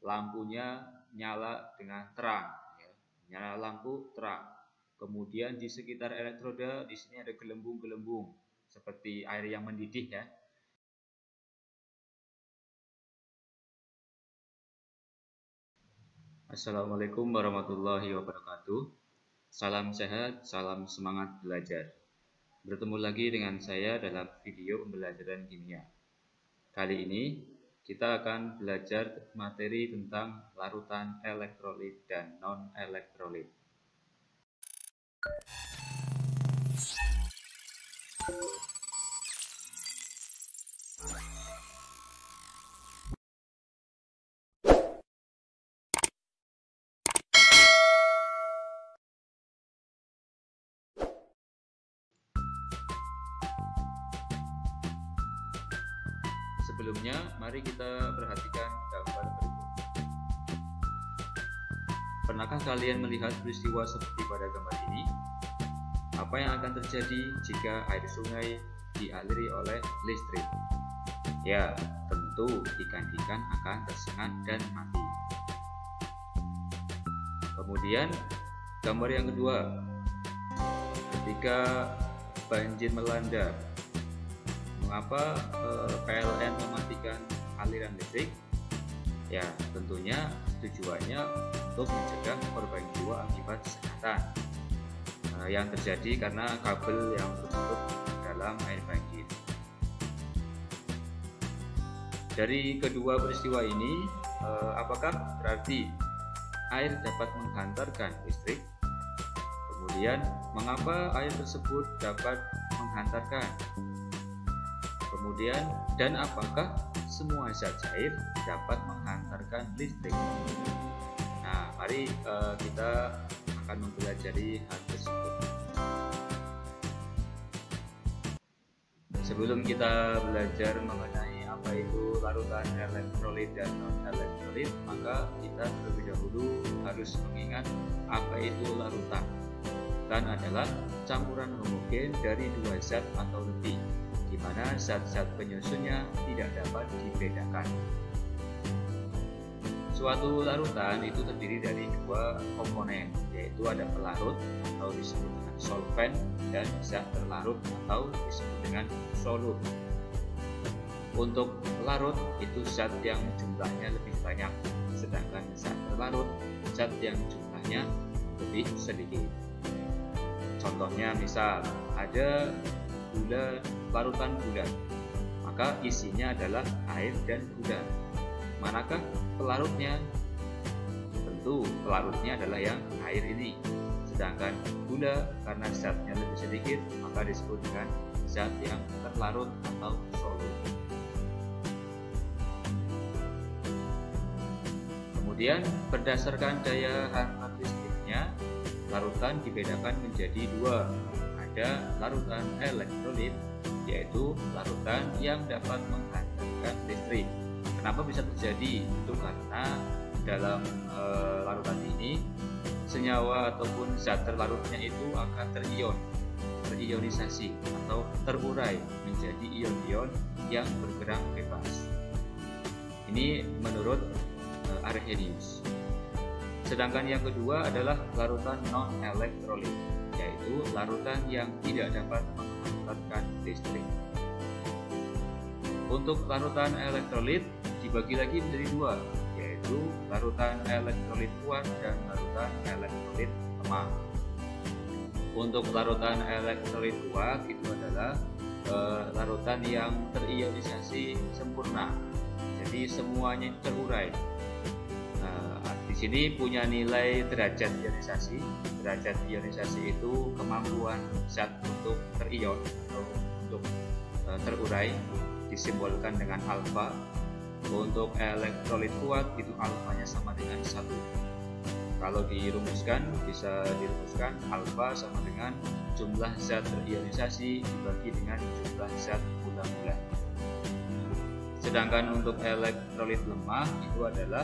lampunya nyala dengan terang, ya. Nyala lampu terang. Kemudian di sekitar elektroda di sini ada gelembung-gelembung seperti air yang mendidih, ya. Assalamualaikum warahmatullahi wabarakatuh. Salam sehat, salam semangat belajar. Bertemu lagi dengan saya dalam video pembelajaran kimia. Kali ini kita akan belajar materi tentang larutan elektrolit dan non-elektrolit. Sebelumnya, mari kita perhatikan gambar berikut. Pernahkah kalian melihat peristiwa seperti pada gambar ini? Apa yang akan terjadi jika air sungai dialiri oleh listrik? Ya, tentu ikan-ikan akan tersengat dan mati. Kemudian, gambar yang kedua. Ketika banjir melanda, mengapa PLN mematikan aliran listrik? Ya, tentunya tujuannya untuk mencegah korban jiwa akibat sengatan yang terjadi karena kabel yang tertutup dalam air banjir. Dari kedua peristiwa ini, apakah berarti air dapat menghantarkan listrik? Kemudian, mengapa air tersebut dapat menghantarkan? Kemudian, dan apakah semua zat cair dapat menghantarkan listrik? Nah, mari kita akan mempelajari hal tersebut. Sebelum kita belajar mengenai apa itu larutan elektrolit dan non-elektrolit, maka kita terlebih dahulu harus mengingat apa itu larutan. Larutan adalah campuran homogen dari dua zat atau lebih, di mana zat-zat penyusunnya tidak dapat dibedakan. Suatu larutan itu terdiri dari dua komponen, yaitu ada pelarut atau disebut dengan solvent dan zat terlarut atau disebut dengan solut. Untuk pelarut itu zat yang jumlahnya lebih banyak, sedangkan zat terlarut zat yang jumlahnya lebih sedikit. Contohnya misal ada gula, larutan gula, maka isinya adalah air dan gula. Manakah pelarutnya? Tentu pelarutnya adalah yang air ini. Sedangkan gula karena zatnya lebih sedikit, maka disebut dengan zat yang terlarut atau solut. Kemudian berdasarkan daya hangat listriknya, larutan dibedakan menjadi dua. Ada larutan elektrolit, yaitu larutan yang dapat menghantarkan listrik. Kenapa bisa terjadi? Itu karena dalam larutan ini senyawa ataupun zat terlarutnya itu akan terionisasi atau terurai menjadi ion-ion yang bergerak bebas. Ini menurut Arrhenius. Sedangkan yang kedua adalah larutan non-elektrolit, yaitu larutan yang tidak dapat menghantarkan listrik. Untuk larutan elektrolit dibagi lagi menjadi dua, yaitu larutan elektrolit kuat dan larutan elektrolit lemah. Untuk larutan elektrolit kuat itu adalah larutan yang terionisasi sempurna, jadi semuanya terurai. Di sini punya nilai derajat ionisasi. Derajat ionisasi itu kemampuan zat untuk terion atau untuk terurai, disimbolkan dengan alfa. Untuk elektrolit kuat itu alfanya sama dengan 1. Kalau dirumuskan, bisa dirumuskan alfa sama dengan jumlah zat terionisasi dibagi dengan jumlah zat bulan-bulan. Sedangkan untuk elektrolit lemah itu adalah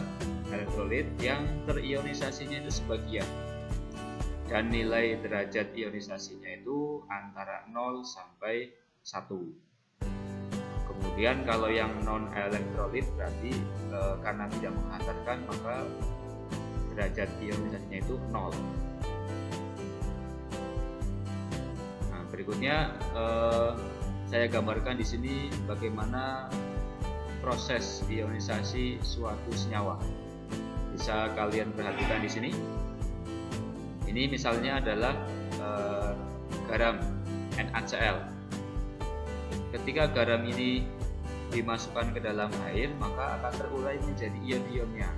elektrolit yang terionisasinya itu sebagian, dan nilai derajat ionisasinya itu antara 0 sampai 1. Kemudian kalau yang non elektrolit berarti karena tidak menghantarkan maka derajat ionisasinya itu 0. Nah, berikutnya saya gambarkan di sini bagaimana proses ionisasi suatu senyawa. Bisa kalian perhatikan di sini. Ini misalnya adalah garam NaCl. Ketika garam ini dimasukkan ke dalam air, maka akan terurai menjadi ion-ionnya.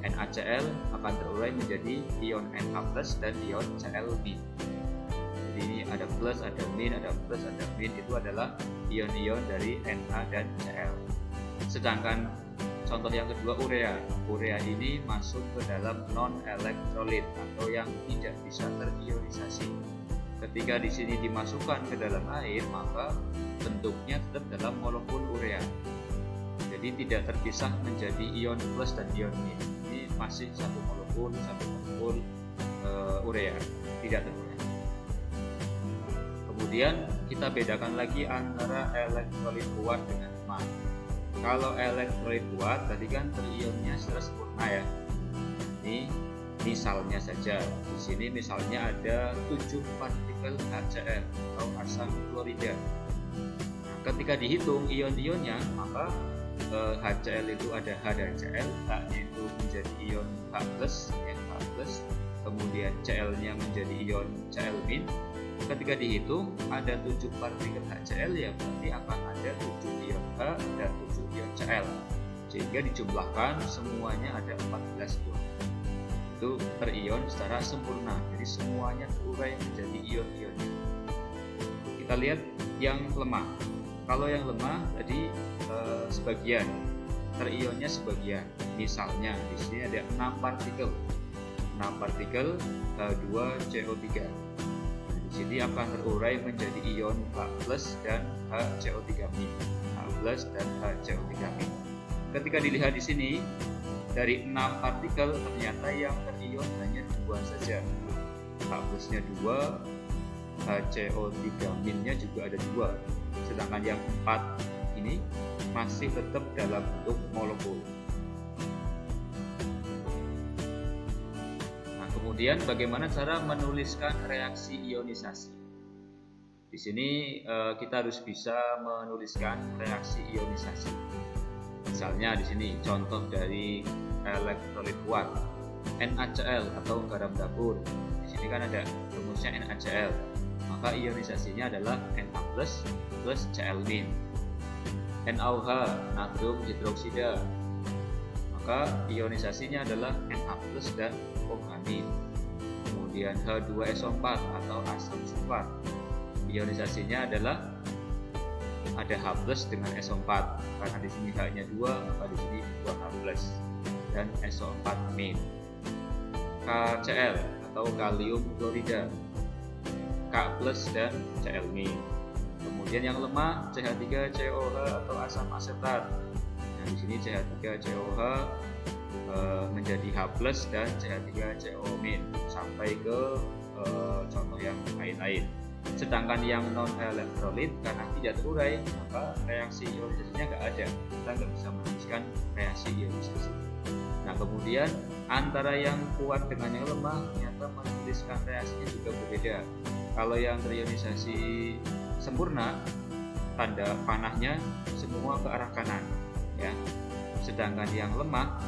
NaCl akan terurai menjadi ion Na+ dan ion Cl-. Jadi ini ada plus, ada min, ada plus, ada min, itu adalah ion-ion dari Na dan Cl. Sedangkan contoh yang kedua urea. Urea ini masuk ke dalam non-elektrolit atau yang tidak bisa terionisasi. Ketika di sini dimasukkan ke dalam air, maka bentuknya tetap dalam molekul urea. Jadi tidak terpisah menjadi ion plus dan ion min. Ini masih satu molekul urea, tidak terurai. Kemudian kita bedakan lagi antara elektrolit kuat dengan lemah. Kalau elektrolit kuat tadi kan terionnya secara sempurna ya. Ini misalnya saja, di sini misalnya ada 7 partikel HCl atau asam klorida. Nah, ketika dihitung ion-ionnya, maka HCl itu ada H dan Cl, H-nya itu menjadi ion H+, kemudian Cl-nya menjadi ion Cl-. Ketika dihitung ada 7 partikel HCl, ya berarti akan ada 7 ion H dan 7 ion Cl, sehingga dijumlahkan semuanya ada 14 ion. Itu terion secara sempurna, jadi semuanya terurai menjadi ion-ion. Kita lihat yang lemah. Kalau yang lemah tadi sebagian, terionnya sebagian. Misalnya di sini ada 6 partikel H2CO3. Di sini akan terurai menjadi ion H+ dan HCO3-. H+ dan HCO3-. Ketika dilihat di sini, dari 6 partikel ternyata yang terion hanya 2 saja. H+-nya 2, HCO3-nya juga ada 2. Sedangkan yang 4 ini masih tetap dalam bentuk molekul. Nah, kemudian bagaimana cara menuliskan reaksi ionisasi? Di sini kita harus bisa menuliskan reaksi ionisasi. Misalnya di sini contoh dari elektrolit kuat, NaCl atau garam dapur. Di sini kan ada rumusnya NaCl, maka ionisasinya adalah Na+ plus Cl-. NaOH, natrium hidroksida, maka ionisasinya adalah Na+ dan OH-. Kemudian H2SO4 atau asam sulfat, ionisasinya adalah ada H+ dengan SO4, karena di sini H-nya 2, maka di sini 2H+ dan SO4-. KCl atau kalium klorida, K+ dan Cl-. Kemudian yang lemah CH3COH atau asam asetat. Nah, di sini CH3COH menjadi H+ dan CH3CO- sampai ke contoh yang lain-lain. Sedangkan yang non elektrolit karena tidak terurai, maka reaksi ionisasinya nggak ada, kita nggak bisa menuliskan reaksi ionisasi. Nah, kemudian antara yang kuat dengan yang lemah ternyata menuliskan reaksinya juga berbeda. Kalau yang terionisasi sempurna, tanda panahnya semua ke arah kanan, ya. Sedangkan yang lemah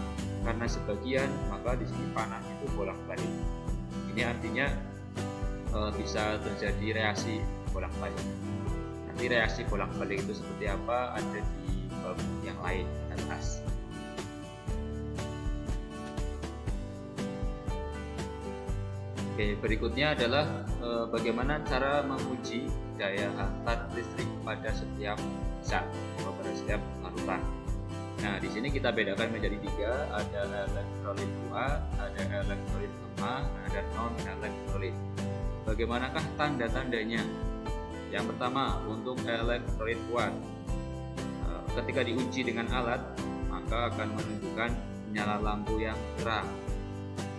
karena sebagian, maka di sini panahnya itu bolak-balik. Ini artinya bisa terjadi reaksi bolak-balik. Nanti reaksi bolak-balik itu seperti apa ada di bab yang lain atas. Oke, berikutnya adalah bagaimana cara menguji daya hantar listrik pada setiap zat atau pada setiap larutan. Nah, di sini kita bedakan menjadi 3, ada elektrolit kuat, ada elektrolit lemah, ada non elektrolit. Bagaimanakah tanda-tandanya? Yang pertama, untuk elektrolit kuat, ketika diuji dengan alat, maka akan menunjukkan nyala lampu yang terang.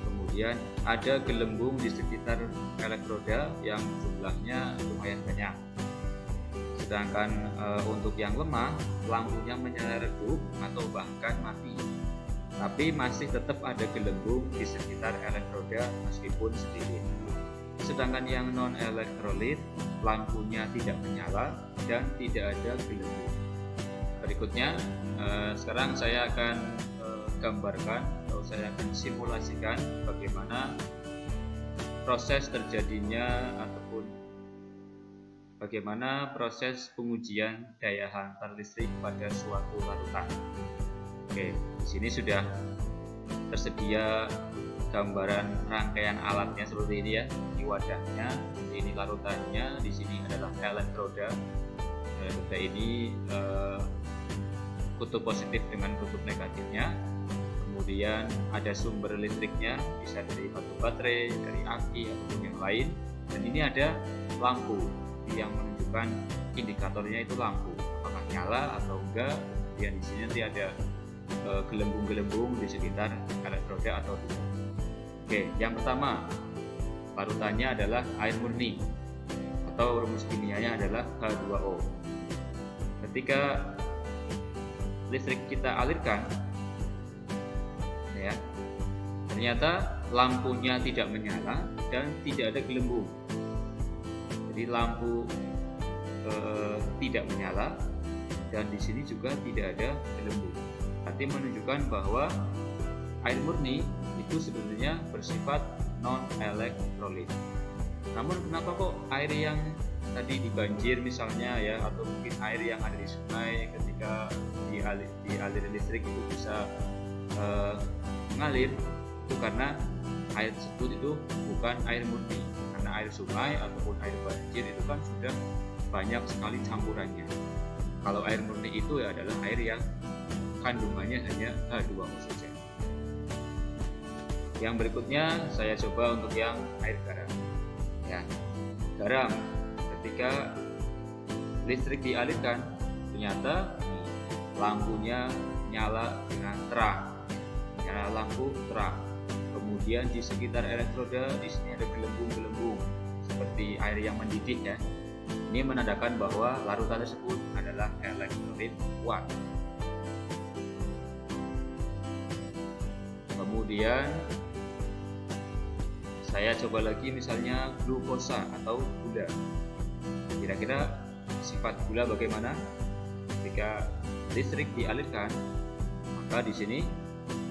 Kemudian ada gelembung di sekitar elektroda yang jumlahnya lumayan banyak. Sedangkan untuk yang lemah, lampunya menyala redup atau bahkan mati, tapi masih tetap ada gelembung di sekitar elektroda meskipun sedikit. Sedangkan yang non elektrolit, lampunya tidak menyala dan tidak ada gelembung. Berikutnya, sekarang saya akan gambarkan atau saya akan simulasikan bagaimana proses terjadinya ataupun bagaimana proses pengujian daya hantar listrik pada suatu larutan. Oke, di sini sudah tersedia gambaran rangkaian alatnya seperti ini ya. Di wadahnya, ini larutannya, di sini adalah elektroda. Elektroda ini kutub positif dengan kutub negatifnya. Kemudian ada sumber listriknya, bisa dari batu baterai, dari aki ataupun yang lain. Dan ini ada lampu yang menunjukkan indikatornya itu lampu, apakah nyala atau enggak. Kemudian di sini nanti ada gelembung-gelembung di sekitar elektroda atau tidak. Oke, yang pertama, larutannya adalah air murni atau rumus kimianya adalah H2O. Ketika listrik kita alirkan, ya, ternyata lampunya tidak menyala dan tidak ada gelembung. Jadi lampu tidak menyala dan di sini juga tidak ada gelembung. Berarti menunjukkan bahwa air murni itu sebenarnya bersifat non elektrolit. Namun kenapa kok air yang tadi di banjir misalnya ya, atau mungkin air yang ada di sungai ketika dialir listrik itu bisa mengalir? Itu karena air tersebut itu bukan air murni. Karena air sungai ataupun air banjir itu kan sudah banyak sekali campurannya. Kalau air murni itu ya adalah air yang kandungannya hanya H2O saja. Yang berikutnya saya coba untuk yang air garam. Ya, garam ketika listrik dialirkan ternyata lampunya nyala dengan terang, nyala lampu terang. Kemudian di sekitar elektroda di sini ada gelembung-gelembung seperti air yang mendidih ya. Ini menandakan bahwa larutan tersebut adalah elektrolit kuat. Kemudian saya coba lagi misalnya glukosa atau gula. Kira-kira sifat gula bagaimana? Ketika listrik dialirkan, maka di sini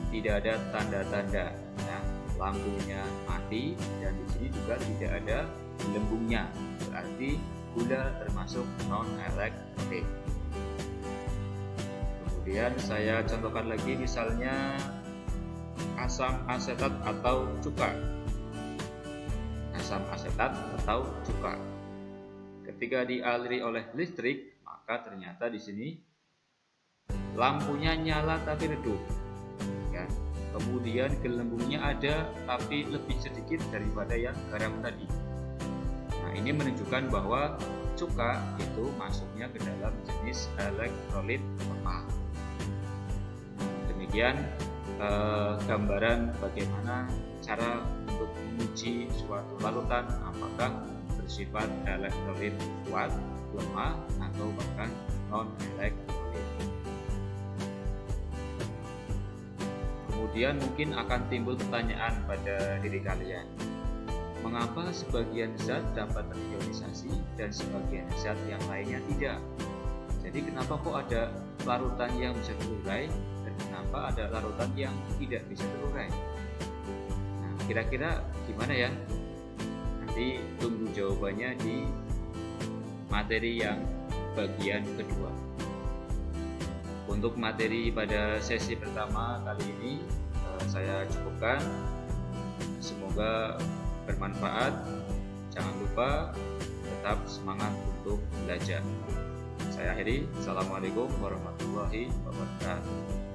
tidak ada tanda-tanda, ya, lampunya mati dan di sini juga tidak ada gelembungnya. Berarti gula termasuk non elektrolit. Kemudian saya contohkan lagi misalnya asam asetat atau cuka. Asam asetat atau cuka. Ketika dialiri oleh listrik, maka ternyata di sini lampunya nyala tapi redup. Ya. Kemudian gelembungnya ada tapi lebih sedikit daripada yang garam tadi. Nah, ini menunjukkan bahwa cuka itu masuknya ke dalam jenis elektrolit lemah. Demikian gambaran bagaimana cara untuk menguji suatu larutan apakah bersifat elektrolit kuat, lemah, atau bahkan non elektrolit. Kemudian mungkin akan timbul pertanyaan pada diri kalian, mengapa sebagian zat dapat terionisasi dan sebagian zat yang lainnya tidak? Jadi kenapa kok ada larutan yang bisa terurai dan kenapa ada larutan yang tidak bisa terurai? Nah, kira-kira gimana ya? Nanti tunggu jawabannya di materi yang bagian kedua. Untuk materi pada sesi pertama kali ini saya cukupkan. Semoga bermanfaat. Jangan lupa tetap semangat untuk belajar. Saya akhiri. Assalamualaikum warahmatullahi wabarakatuh.